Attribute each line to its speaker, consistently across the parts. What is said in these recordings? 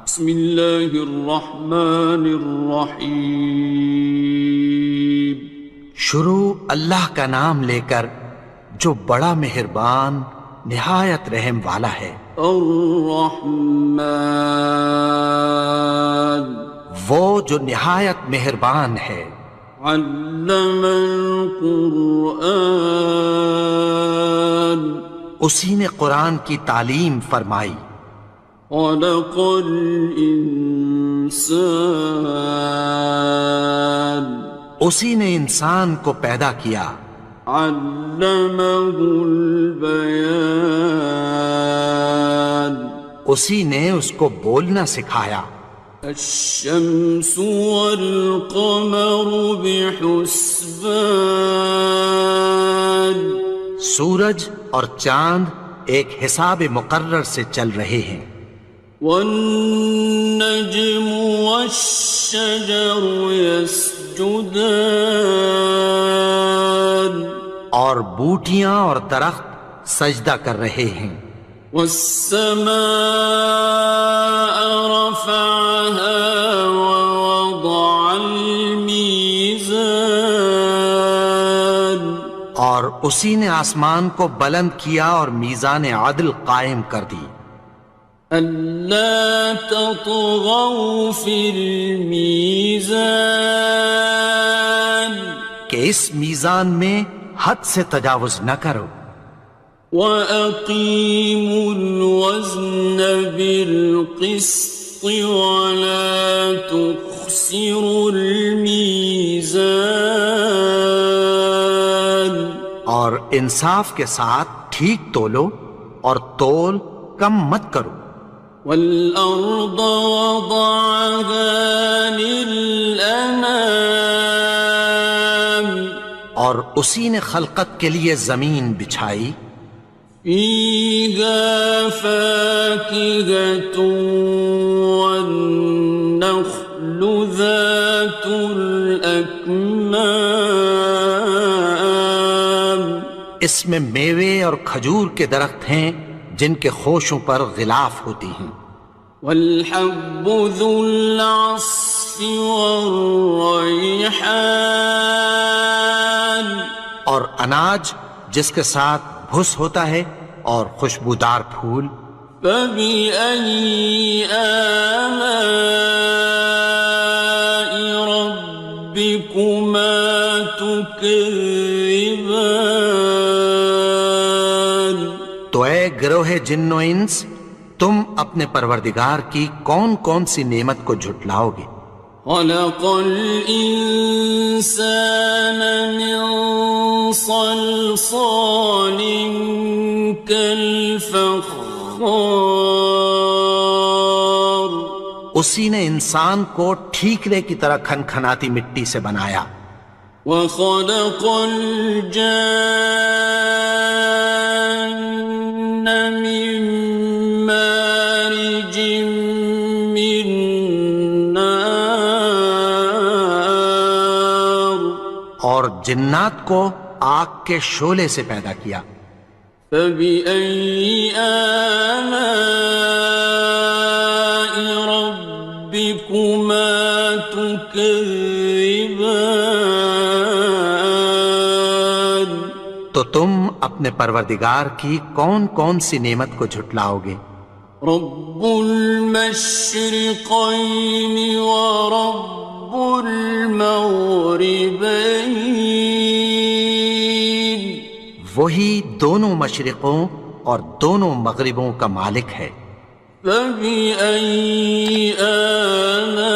Speaker 1: بسم اللہ الرحمن الرحیم۔
Speaker 2: شروع اللہ کا نام لے کر جو بڑا مہربان نہایت رحم والا ہے۔
Speaker 1: الرحمن،
Speaker 2: وہ جو نہایت مہربان ہے۔
Speaker 1: علم القرآن،
Speaker 2: اسی نے قرآن کی تعلیم فرمائی۔
Speaker 1: خلق الانسان،
Speaker 2: اسی نے انسان کو پیدا کیا۔
Speaker 1: علمہ البیان،
Speaker 2: اسی نے اس کو بولنا سکھایا۔
Speaker 1: الشمس والقمر بحسبان،
Speaker 2: سورج اور چاند ایک حساب مقرر سے چل رہے ہیں۔
Speaker 1: والنجم والشجر يسجدان،
Speaker 2: اور بوٹیاں اور درخت سجدہ کر رہے ہیں۔
Speaker 1: والسماء رفعها ووضع الميزان،
Speaker 2: اور اسی نے آسمان کو بلند کیا اور میزان عدل قائم کر دی۔
Speaker 1: ألا تطغوا في الميزان،
Speaker 2: کہ اس میزان میں حد سے تجاوز نہ کرو۔
Speaker 1: وَأَقِيمُوا الْوَزْنَ بِالْقِسْطِ وَلَا تُخْسِرُوا الْمِيزَانَ،
Speaker 2: اور انصاف کے ساتھ ٹھیک تولو اور تول کم مت کرو۔
Speaker 1: وَالْأَرْضَ وَضَعَهَا لِلْأَنَامِ،
Speaker 2: اور اسی نے خلقت کے لیے زمین بچھائی۔
Speaker 1: فِيهَا فَاكِهَةٌ وَالنَّخْلُ ذَاتُ الْأَكْمَامِ،
Speaker 2: اس میں میوے اور کھجور کے درخت ہیں جن کے خوشوں پر غلاف ہوتی ہیں۔
Speaker 1: وَالْحَبُّ ذُو الْعَصْفِ وَالرَّيْحَانِ،
Speaker 2: اور اناج جس کے ساتھ بھس ہوتا ہے اور خوشبودار پھول۔
Speaker 1: فَبِأَيِّ آلَاءِ رَبِّكُمَا تُكَذِّبَانِ،
Speaker 2: تو اے گروہ جن و انس، تم اپنے پروردگار کی کون کون سی نعمت کو جھٹلاؤ گے؟
Speaker 1: خَلَقَ الْإِنسَانَ مِنْ صَلْصَالٍ كَالْفَخَّارِ،
Speaker 2: اسی نے انسان کو ٹھیکرے کی طرح کھنکھناتی مٹی سے بنایا۔
Speaker 1: وَخَلَقَ الْجَانَّ مِن مَّارِجٍ مِّن نَّارٍ،
Speaker 2: اور جنات کو آگ کے شعلے سے پیدا کیا۔
Speaker 1: فَبِأَيِّ آلَاءِ رَبِّكُمَا تُكَذِّبَانِ،
Speaker 2: تو تم اپنے پروردگار کی کون کون سی نعمت کو جھٹلاؤ گے؟
Speaker 1: رب المشرقین ورب المغربین،
Speaker 2: وہی دونوں مشرقوں اور دونوں مغربوں کا مالک ہے۔
Speaker 1: فَبِأَيِّ آلَاءِ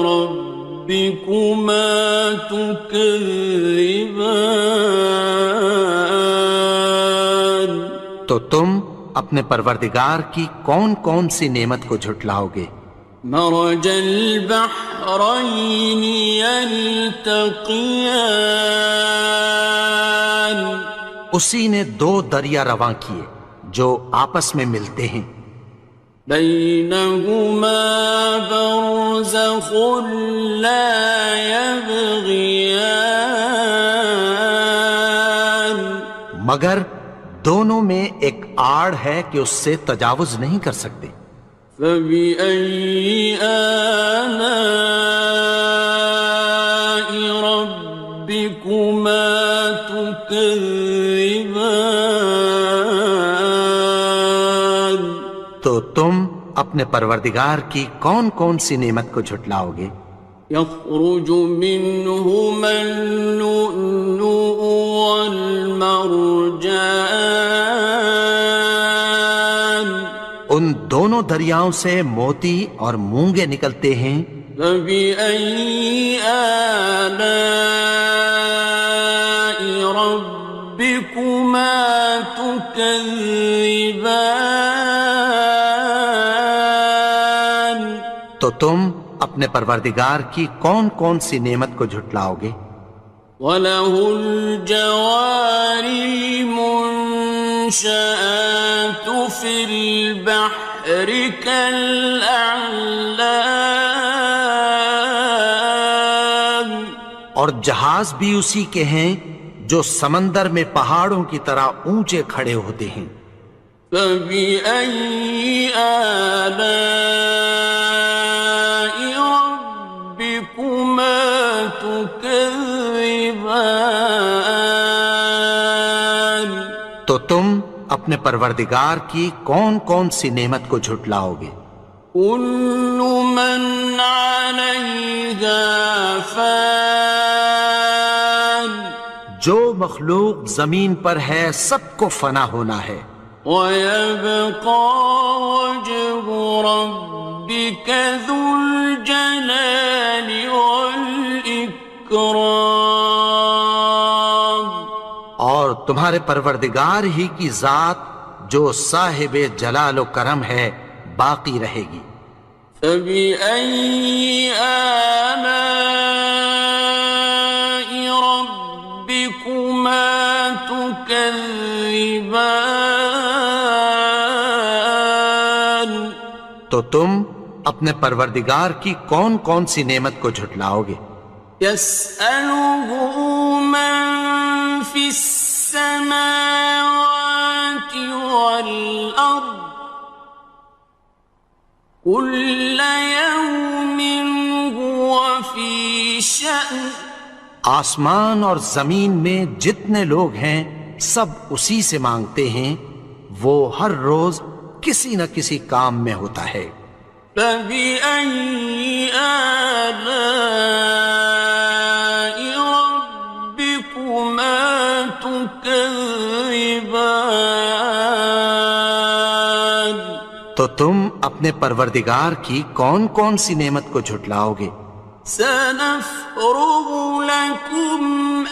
Speaker 1: رَبِّكُمَا تُكَذِّبَانِ،
Speaker 2: تو تم اپنے پروردگار کی کون کون سی نعمت کو جھٹلاؤ گے؟
Speaker 1: مرج البحرین یلتقیان،
Speaker 2: اسی نے دو دریا رواں کیے جو آپس میں ملتے ہیں۔
Speaker 1: بینہما برزخ لا یبغیان،
Speaker 2: مگر دونوں میں ایک آڑ ہے کہ اس سے تجاوز نہیں کر سکتے۔
Speaker 1: فبأي آلاء ربكما تكذبان؟
Speaker 2: تو تم اپنے پروردگار کی کون کون سی نعمت کو جھٹلاؤ گے؟
Speaker 1: يخرج منهما اللؤلؤ والمرجان،
Speaker 2: ان دونوں دریاؤں سے موتی اور مونگے نکلتے ہیں۔
Speaker 1: فبأي آلاء ربكما تكذبان؟
Speaker 2: تو تم اپنے پروردگار کی کون کون سی نعمت کو جھٹلاؤ گے؟
Speaker 1: وَلَهُ الْجَوَارِ الْمُنشَآتُ فِي الْبَحْرِ كَالْأَعْلَامِ،
Speaker 2: اور جہاز بھی اسی کے ہیں جو سمندر میں پہاڑوں کی طرح اونچے کھڑے ہوتے ہیں۔
Speaker 1: فَبِأَيِّ آلَاءِ رَبِّكُمَا تُكَذِّبَانِ؟
Speaker 2: تو تم اپنے پروردگار کی کون کون سی نعمت کو جھٹلاؤ گے؟
Speaker 1: كُلُّ مَنْ عَلَيْهَا فَانٍ،
Speaker 2: جو مخلوق زمین پر ہے سب کو فنا ہونا ہے۔
Speaker 1: وَيَبْقَى وَجْهُ رَبِّكَ ذُو الْجَلَالِ وَالْإِكْرَامِ،
Speaker 2: اور تمہارے پروردگار ہی کی ذات جو صاحب جلال و کرم ہے باقی رہے گی۔
Speaker 1: فَبِأَيِّ آلَاءِ رَبِّكُمَا تُكَذِّبَانِ؟
Speaker 2: تو تم اپنے پروردگار کی کون کون سی نعمت کو جھٹلاؤ گے؟
Speaker 1: يَسْأَلُهُ مَن فِي السَّمَاوَاتِ وَالْأَرْضِ كُلَّ يَوْمٍ هُوَ فِي شَأْنٍ،
Speaker 2: آسمان اور زمین میں جتنے لوگ ہیں سب اسی سے مانگتے ہیں، وہ ہر روز کسی نہ کسی کام میں ہوتا ہے۔
Speaker 1: فَبِأَيِّ آلَاءِ رَبِّكُمَا تُكَذِّبَانِ؟
Speaker 2: تو تم اپنے پروردگار کی کون کون سی نعمت کو جھٹلاؤ گے؟
Speaker 1: سَنَفْرُغُ لَكُمْ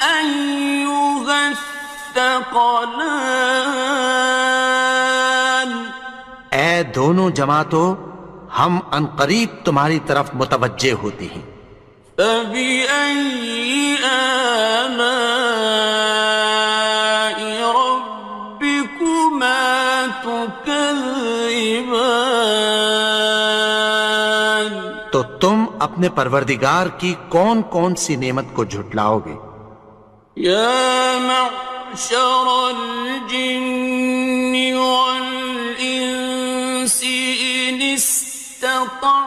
Speaker 1: أَيُّهَ الثَّقَلَانِ،
Speaker 2: اے دونوں جماعتوں، ہم عنقریب تمہاری طرف متوجہ ہوتے ہیں۔
Speaker 1: فَبِأَيِّ آلَاءِ رَبِّكُمَا تُكَذِّبَانِ؟
Speaker 2: تو تم اپنے پروردگار کی کون کون سی نعمت کو جھٹلاؤ گے؟
Speaker 1: يَا مَعْشَرَ الْجِنِّ وَالْإِنسِ إِنِ اسْتَطَعْتُمْ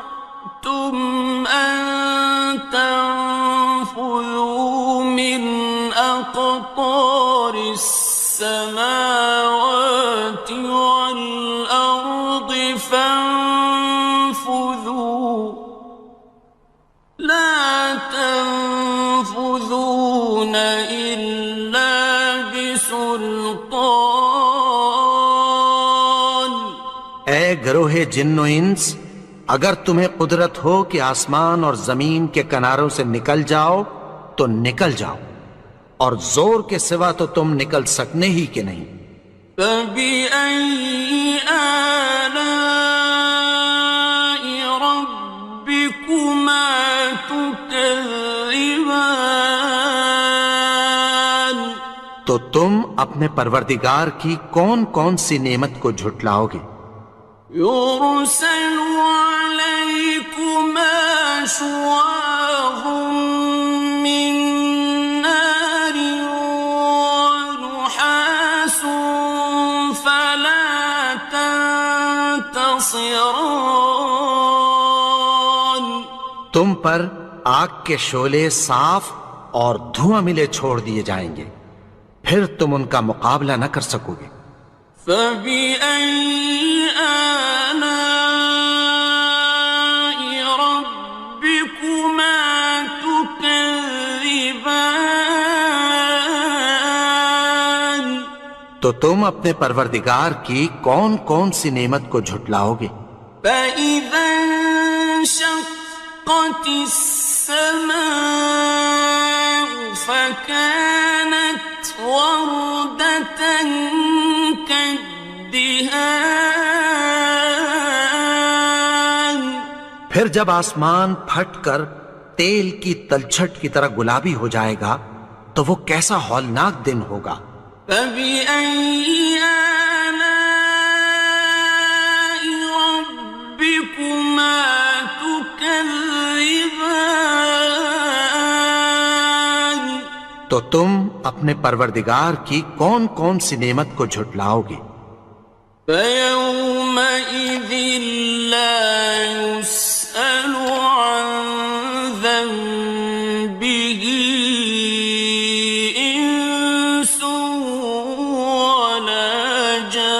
Speaker 1: أَن تَنفُذُوا مِنْ أَقْطَارِ السَّمَاوَاتِ وَالْأَرْضِ فَانفُذُوا لَا تَنفُذُونَ إِلَّا بِسُلْطَانٍ۔
Speaker 2: اے گروہ جن و انس، اگر تمہیں قدرت ہو کہ آسمان اور زمین کے کناروں سے نکل جاؤ تو نکل جاؤ، اور زور کے سوا تو تم نکل سکنے ہی کہ نہیں۔
Speaker 1: فَبِأَيِّ آلَاءِ رَبِّكُمَا تُكَذِّبَانِ؟
Speaker 2: تو تم اپنے پروردگار کی کون کون سی نعمت کو جھٹلاؤ گے؟
Speaker 1: يُرْسَلُ عَلَيْكُمَا شُوَاظٌ مِّن نَّارٍ وَنُحَاسٌ فَلَا خاسران.
Speaker 2: تم پر آگ کے شعلے صاف اور دھواں ملے چھوڑ دیے جائیں گے، پھر تم ان کا مقابلہ نہ کر سکو گے۔
Speaker 1: فَبِأَيِّ آلَاءِ رَبِّكُمَا تُكَذِّبَانِ.
Speaker 2: تو تم اپنے پروردگار کی کون کون سی نعمت کو جھٹلاؤ گے؟
Speaker 1: فَإِذَا انشَقَّتِ السَّمَاءُ فَكَانَتْ وَرْدَةً كَالدِّهَانِ.
Speaker 2: پھر جب آسمان پھٹ کر تیل کی تلچھٹ کی طرح گلابی ہو جائے گا تو وہ کیسا ہولناک دن ہوگا۔
Speaker 1: فَبِأَيِّ آلَاءِ رَبِّكُمَا تُكَذِّبَانِ.
Speaker 2: تو تم اپنے پروردگار کی کون کون سی نعمت کو جھٹلاؤ گے؟
Speaker 1: فَيَوْمَئِذٍ لَا يُسْأَلُ عَنْ ذَنبِهِ إِنسٌ وَلَا جَانٌ.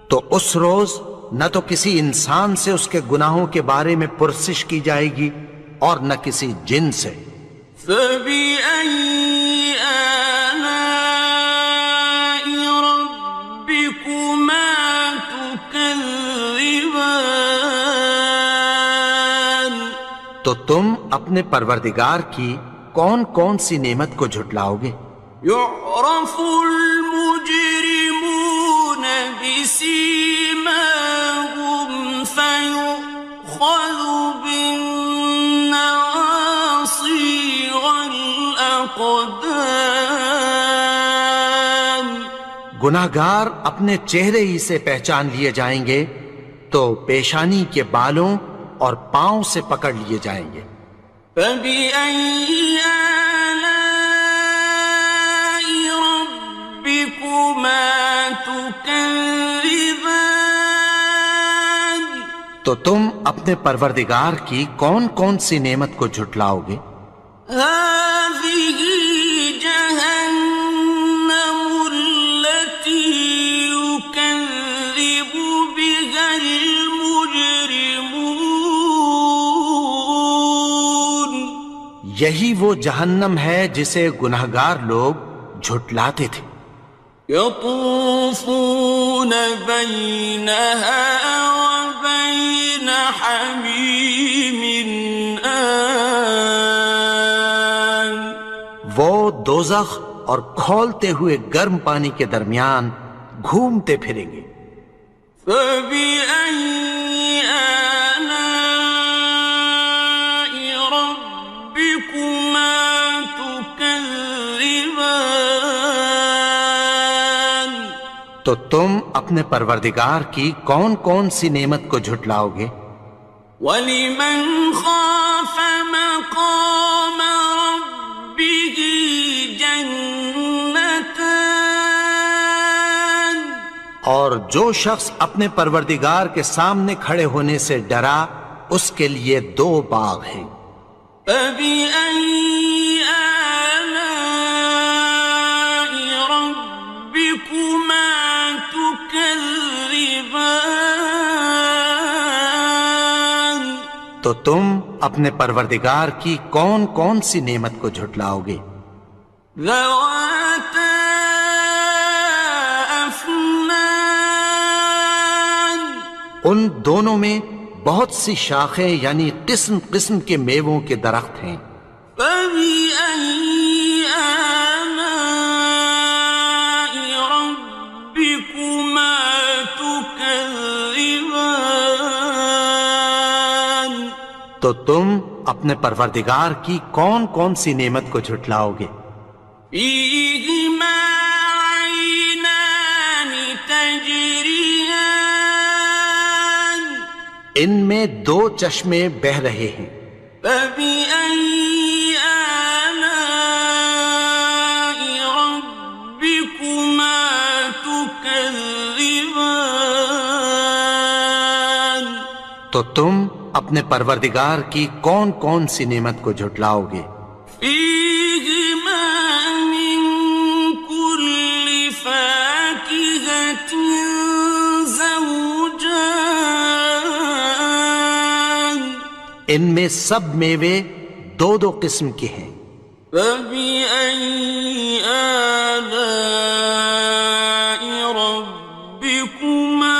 Speaker 2: تو اس روز نہ تو کسی انسان سے اس کے گناہوں کے بارے میں پرسش کی جائے گی اور نہ کسی جن سے۔
Speaker 1: فَبِأَيِّ آلَاءِ رَبِّكُمَا تُكَذِّبَانِ.
Speaker 2: تو تم اپنے پروردگار کی کون کون سی نعمت کو جھٹلاؤ گے؟
Speaker 1: يُعْرَفُ الْمُجْرِمُونَ بِسِيمَاهُمْ فَيُؤْخَذُ بِالنَّوَاصِي وَالْأَقْدَامِ.
Speaker 2: گناہگار اپنے چہرے ہی سے پہچان لیے جائیں گے تو پیشانی کے بالوں اور پاؤں سے پکڑ لیے جائیں گے۔
Speaker 1: فَبِأَيِّ آلَاءِ رَبِّكُمَا تُكَذِّبَانِ.
Speaker 2: تو تم اپنے پروردگار کی کون کون سی نعمت کو جھٹلاؤ گے؟
Speaker 1: هَٰذِهِ جَهَنَّمُ الَّتِي يُكَذِّبُ بِهَا الْمُجْرِمُونَ.
Speaker 2: یہی وہ جہنم ہے جسے گناہگار لوگ جھٹلاتے تھے۔
Speaker 1: يَطُوفُونَ بَيْنَهَا وَبَيْنَ حَمِيمٍ آنٍ.
Speaker 2: وہ دوزخ اور کھولتے ہوئے گرم پانی کے درمیان گھومتے پھریں گے۔
Speaker 1: فَبِأَيِّ آلَاءِ رَبِّكُمَا تُكَذِّبَانِ.
Speaker 2: تو تم اپنے پروردگار کی کون کون سی نعمت کو جھٹلاؤ گے؟
Speaker 1: وَلِمَنْ خَافَ مَقَامَ رَبِّهِ جَنَّتَانِ.
Speaker 2: اور جو شخص اپنے پروردگار کے سامنے کھڑے ہونے سے ڈرا اس کے لیے 2 باغ ہیں۔
Speaker 1: فَبِأَيِّ آلَاءِ رَبِّكُمَا تُكَذِّبَانِ.
Speaker 2: تو تم اپنے پروردگار کی کون کون سی نعمت کو جھٹلاؤ گے؟
Speaker 1: ذَوَاتَا أَفْنَانٍ.
Speaker 2: ان دونوں میں بہت سی شاخیں یعنی قسم قسم کے میووں کے درخت ہیں۔
Speaker 1: فَبِأَيِّ آلَاءِ رَبِّكُمَا تُكَذِّبَانِ.
Speaker 2: تو تم اپنے پروردگار کی کون کون سی نعمت کو جھٹلاؤ گے؟
Speaker 1: فِيهِمَا عَيْنَانِ تَجْرِيَانِ.
Speaker 2: ان میں 2 چشمے بہہ رہے ہیں۔
Speaker 1: فَبِأَيِّ آلَاءِ رَبِّكُمَا تُكَذِّبَانِ. تكذبان
Speaker 2: تو تم اپنے پروردگار کی کون کون سی نعمت کو جھٹلاؤ گے؟
Speaker 1: فيهما من كل فاكهة زوجان
Speaker 2: ان میں سب میوے دو دو قسم کے ہیں،
Speaker 1: فبأي آلاء ربكما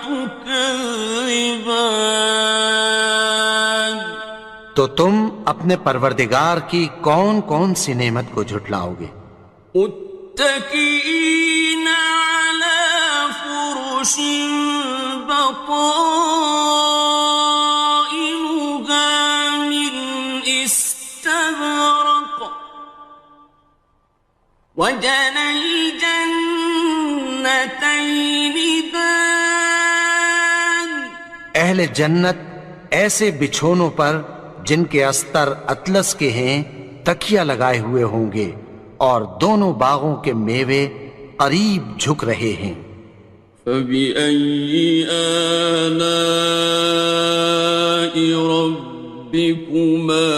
Speaker 1: تكذبان
Speaker 2: تو تم اپنے پروردگار کی کون کون سی نعمت کو جھٹلاؤ گے؟
Speaker 1: متكئين على فرش بطائنها من استبرق وجنى الجنتين دان
Speaker 2: اہل جنت ایسے بچھونوں پر جن کے استر اطلس کے ہیں تکیہ لگائے ہوئے ہوں گے، اور دونوں باغوں کے میوے قریب جھک رہے ہیں۔
Speaker 1: فبأي آلاء ربكما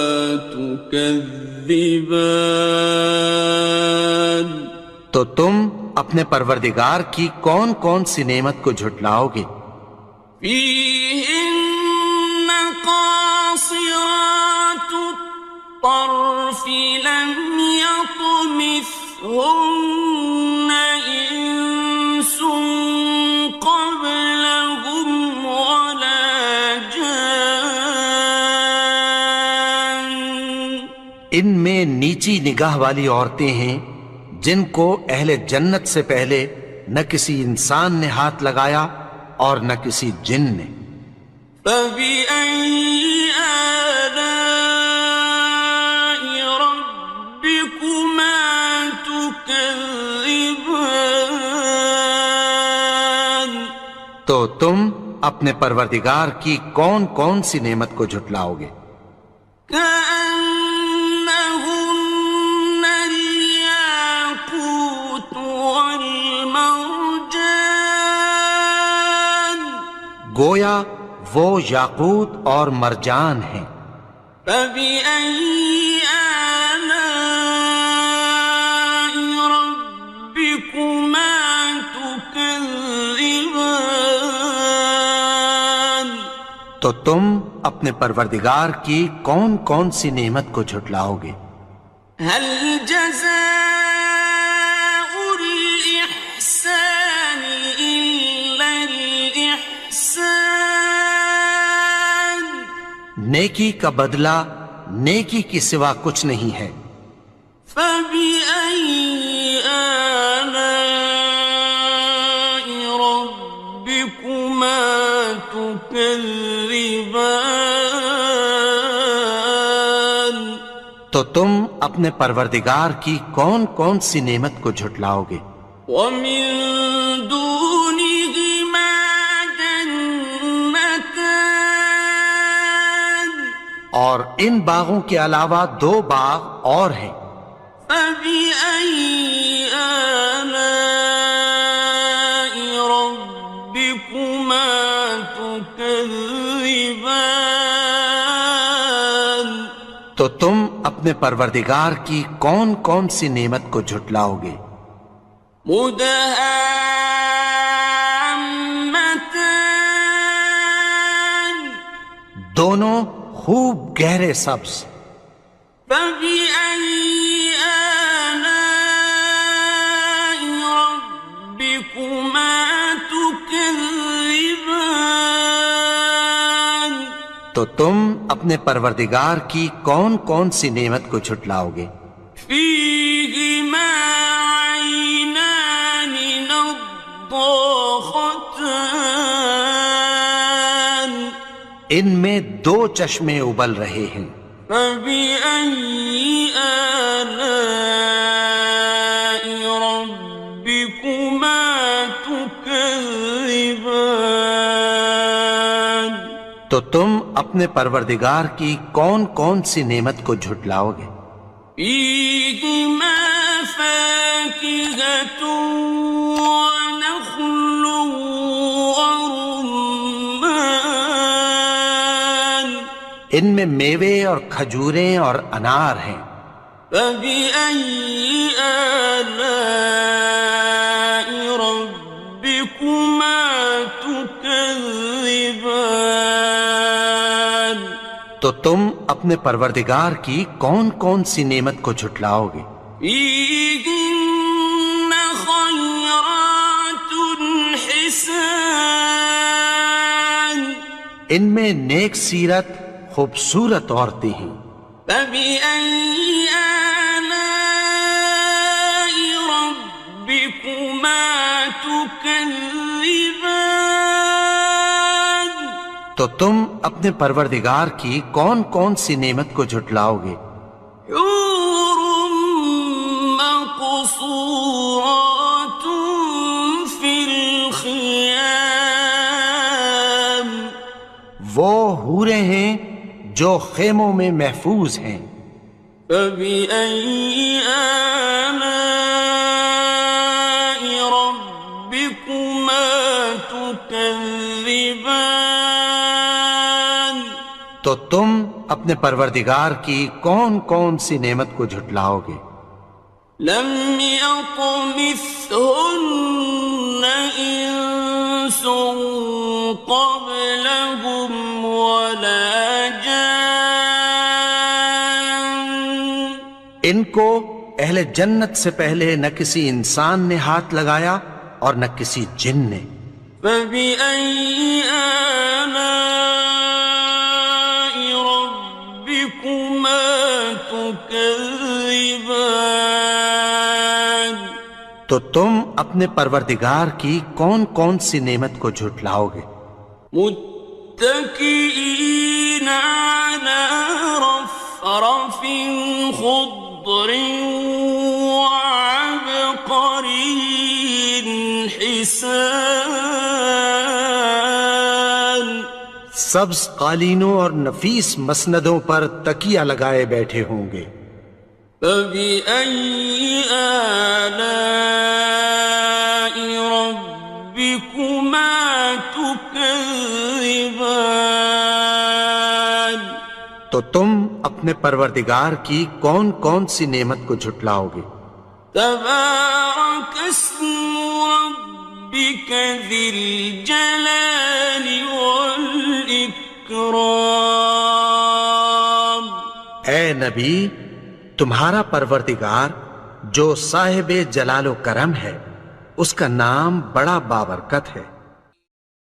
Speaker 1: تكذبان
Speaker 2: تو تم اپنے پروردگار کی کون کون سی نعمت کو جھٹلاؤ گے؟
Speaker 1: فيهن قاصرات الطرف لم يطمثهن إنس قبلهم ولا جان
Speaker 2: ان میں نیچی نگاہ والی عورتیں ہیں جن کو اہل جنت سے پہلے نہ کسی انسان نے ہاتھ لگایا اور نہ کسی جن نے۔
Speaker 1: فبأي آلاء ربكما تكذبان
Speaker 2: تو تم اپنے پروردگار کی کون کون سی نعمت کو جھٹلاؤ گے؟
Speaker 1: كأنهن الياقوت والمرجان
Speaker 2: گویا وہ یاقوت اور مرجان ہیں۔
Speaker 1: فبأي آلاء ربكما تكذبان
Speaker 2: تو تم اپنے پروردگار کی کون کون سی نعمت کو جھٹلاؤ گے؟
Speaker 1: هل جزاء الإحسان إلا الإحسان
Speaker 2: نیکی کا بدلہ نیکی کی سوا کچھ نہیں ہے۔
Speaker 1: فبأي آلاء ربكما تكذبان
Speaker 2: تو تم اپنے پروردگار کی کون کون سی نعمت کو جھٹلاؤ گے؟
Speaker 1: ومن دونهما جنتان
Speaker 2: اور ان باغوں کے علاوہ دو باغ اور ہیں۔
Speaker 1: فبأي آلاء ربكما تكذبان
Speaker 2: تو تم اپنے پروردگار کی کون کون سی نعمت کو جھٹلاؤ گے؟
Speaker 1: مدهامتان
Speaker 2: دونوں خوب گہرے سبز۔
Speaker 1: فبأي آلاء ربكما تكذبان
Speaker 2: تو تم اپنے پروردگار کی کون کون سی نعمت کو جھٹلاؤ گے؟
Speaker 1: فيهما عينان نضاختان
Speaker 2: ان میں دو چشمے ابل رہے ہیں۔
Speaker 1: فبأي آلاء ربكما تكذبان
Speaker 2: تو تم اپنے پروردگار کی کون کون سی نعمت کو جھٹلاؤ گے؟
Speaker 1: فيهما فاكهة ونخل
Speaker 2: ان میں میوے اور کھجوریں اور انار ہیں۔
Speaker 1: فبأي آلاء ربكما تكذبان؟
Speaker 2: تو تم اپنے پروردگار کی کون کون سی نعمت کو جھٹلاؤ گے؟
Speaker 1: فيهن خيرات حسان،
Speaker 2: ان میں نیک سیرت خوبصورت عورتیں ہیں۔
Speaker 1: فبأي آلاء ربكما تكذبان؟
Speaker 2: تو تم اپنے پروردگار کی کون کون سی نعمت کو جھٹلاؤ گے؟
Speaker 1: حور مقصورات في الخيام،
Speaker 2: وہ حوریں ہیں جو خیموں میں محفوظ ہیں۔
Speaker 1: فبأي آلاء ربكما تكذبان؟
Speaker 2: تو تم اپنے پروردگار کی کون کون سی نعمت کو جھٹلاؤ گے؟
Speaker 1: لم يطمثهن إنس قبلهم ولا جان،
Speaker 2: ان کو اہل جنت سے پہلے نہ کسی انسان نے ہاتھ لگایا اور نہ کسی جن نے۔
Speaker 1: فبأي آلاء ربكما تكذبان؟
Speaker 2: تو تم اپنے پروردگار کی کون کون سی نعمت کو جھٹلاؤ گے؟
Speaker 1: متكئين على رفرف خضر وعبقري حسان،
Speaker 2: سبز قالینوں اور نفیس مسندوں پر تکیہ لگائے بیٹھے ہوں گے۔
Speaker 1: فبأي آلاء ربكما تكذبان؟
Speaker 2: تو تم اپنے پروردگار کی کون کون سی نعمت کو جھٹلاؤ گے؟
Speaker 1: تبارك اسم ربك ذي الجلال والإكرام۔
Speaker 2: اے نبی، تمہارا پروردگار جو صاحب جلال و کرم ہے، اس کا نام بڑا بابرکت ہے۔